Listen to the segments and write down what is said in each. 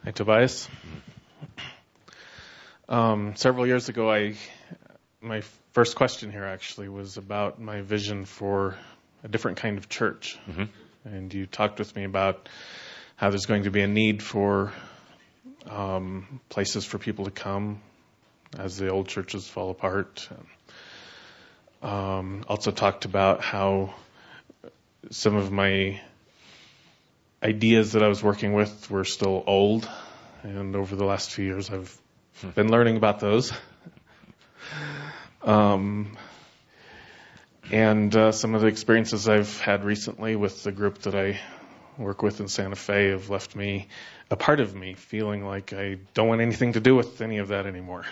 Hi, Tobias. Several years ago, my first question here actually was about my vision for a different kind of church. Mm-hmm. And you talked with me about how there's going to be a need for places for people to come as the old churches fall apart. Also talked about how some of my ideas that I was working with were still old, and over the last few years I've been learning about those. And some of the experiences I've had recently with the group that I work with in Santa Fe have left me, a part of me, feeling like I don't want anything to do with any of that anymore.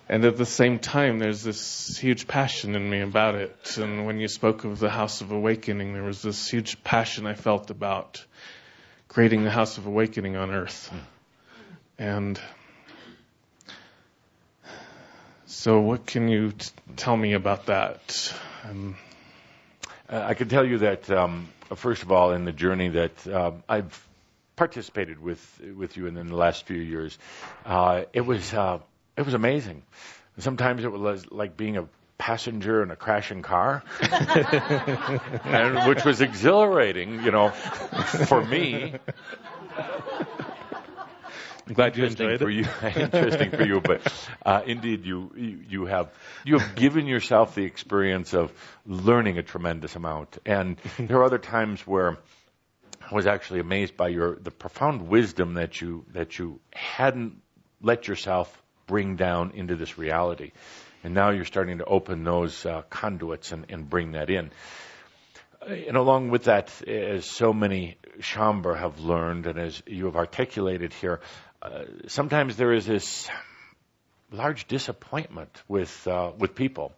And at the same time, there's this huge passion in me about it. And when you spoke of the House of Awakening, there was this huge passion I felt about creating the House of Awakening on earth. And so what can you tell me about that? I can tell you that, first of all, in the journey that I've participated with you in the last few years, it was amazing. Sometimes it was like being a passenger in a crashing car, which was exhilarating, for me. I'm glad you enjoyed it. Interesting for you, but indeed, you have given yourself the experience of learning a tremendous amount. And there are other times where I was actually amazed by the profound wisdom that you hadn't let yourself bring down into this reality. And now you're starting to open those conduits and bring that in. And along with that, as so many Chamber have learned, and as you have articulated here, sometimes there is this large disappointment with people.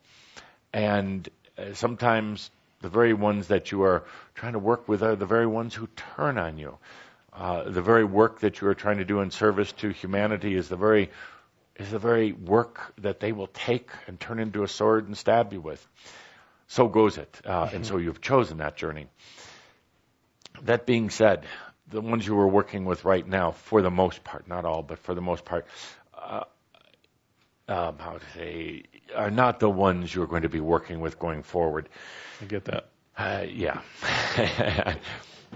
And sometimes the very ones that you are trying to work with are the very ones who turn on you. The very work that you are trying to do in service to humanity is the very work that they will take and turn into a sword and stab you with. So goes it. And so you've chosen that journey. That being said, the ones you are working with right now, for the most part, not all, but for the most part, are not the ones you're going to be working with going forward. I get that. Yeah.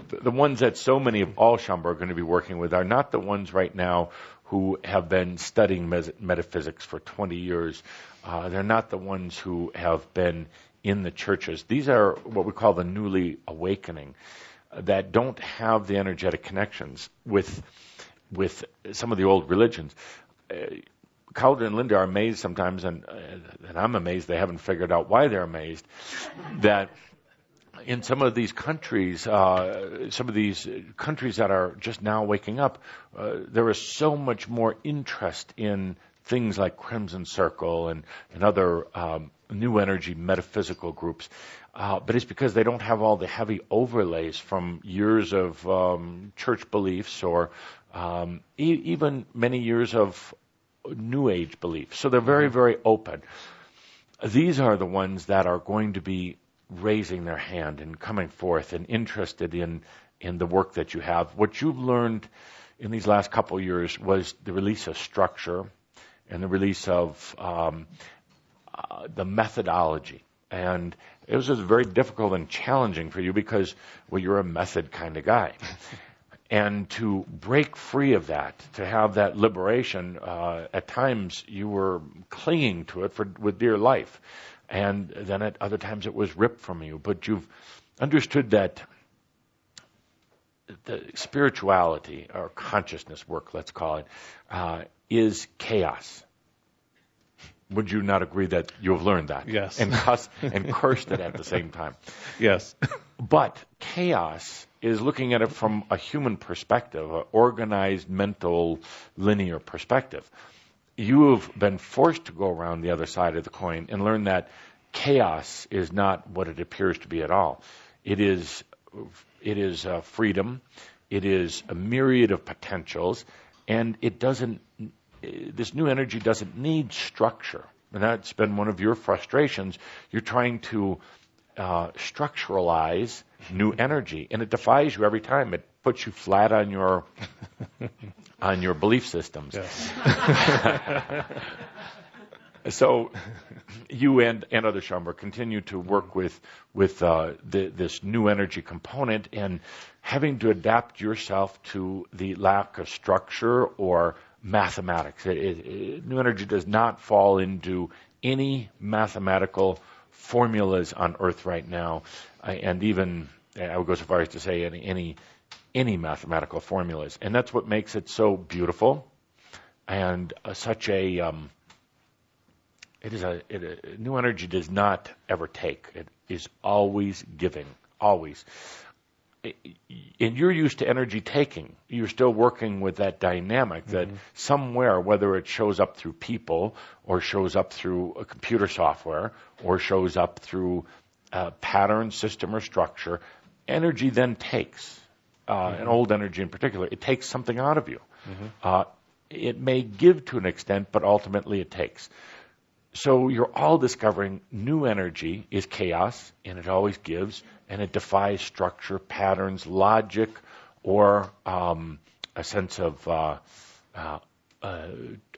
The ones that so many of all Shamba are going to be working with are not the ones right now who have been studying metaphysics for 20 years. They're not the ones who have been in the churches. These are what we call the newly awakening, that don't have the energetic connections with some of the old religions. Calder and Linda are amazed sometimes, and I'm amazed they haven't figured out why they're amazed, that in some of these countries, that are just now waking up, there is so much more interest in things like Crimson Circle and other new energy metaphysical groups. But it's because they don't have all the heavy overlays from years of church beliefs or even many years of New Age beliefs. So they're very, very open. These are the ones that are going to be raising their hand and coming forth and interested in the work that you have. What you've learned in these last couple of years was the release of structure and the release of the methodology. And it was just very difficult and challenging for you because, well, you're a method kind of guy. And to break free of that, to have that liberation, at times you were clinging to it with dear life. And then at other times it was ripped from you. But you've understood that the spirituality or consciousness work, let's call it, is chaos. Would you not agree that you've learned that? Yes. And cursed it at the same time. Yes. But chaos is looking at it from a human perspective, an organized, mental, linear perspective. You have been forced to go around the other side of the coin and learn that chaos is not what it appears to be at all. It is freedom. It is a myriad of potentials, and this new energy doesn't need structure. And that's been one of your frustrations. You're trying to structuralize new energy, and it defies you every time. It puts you flat on your belief systems. Yes. So you and other Shambhar continue to work with this new energy component, and having to adapt yourself to the lack of structure or mathematics. New energy does not fall into any mathematical formulas on Earth right now, and even I would go so far as to say any mathematical formulas, and that's what makes it so beautiful and such a new energy does not ever take. It is always giving, always. And you're used to energy taking. You're still working with that dynamic that somewhere, whether it shows up through people or shows up through a computer software or shows up through a pattern, system, or structure, energy then takes, and old energy in particular, it takes something out of you. It may give to an extent, but ultimately it takes. So you're all discovering new energy is chaos, and it always gives, and it defies structure, patterns, logic, or a sense of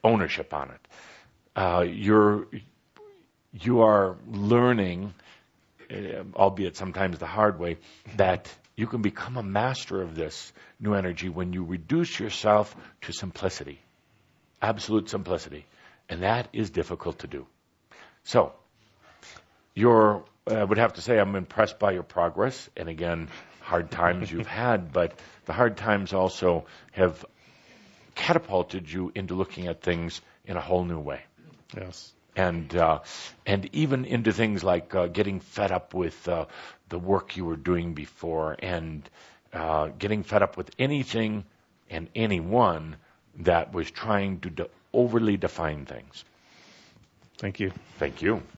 ownership on it. You are learning, albeit sometimes the hard way, that you can become a master of this new energy when you reduce yourself to simplicity, absolute simplicity. And that is difficult to do. So, I would have to say I'm impressed by your progress. And again, hard times you've had, but the hard times also have catapulted you into looking at things in a whole new way. Yes. And even into things like getting fed up with the work you were doing before, and getting fed up with anything and anyone that was trying to overly define things. Thank you. Thank you.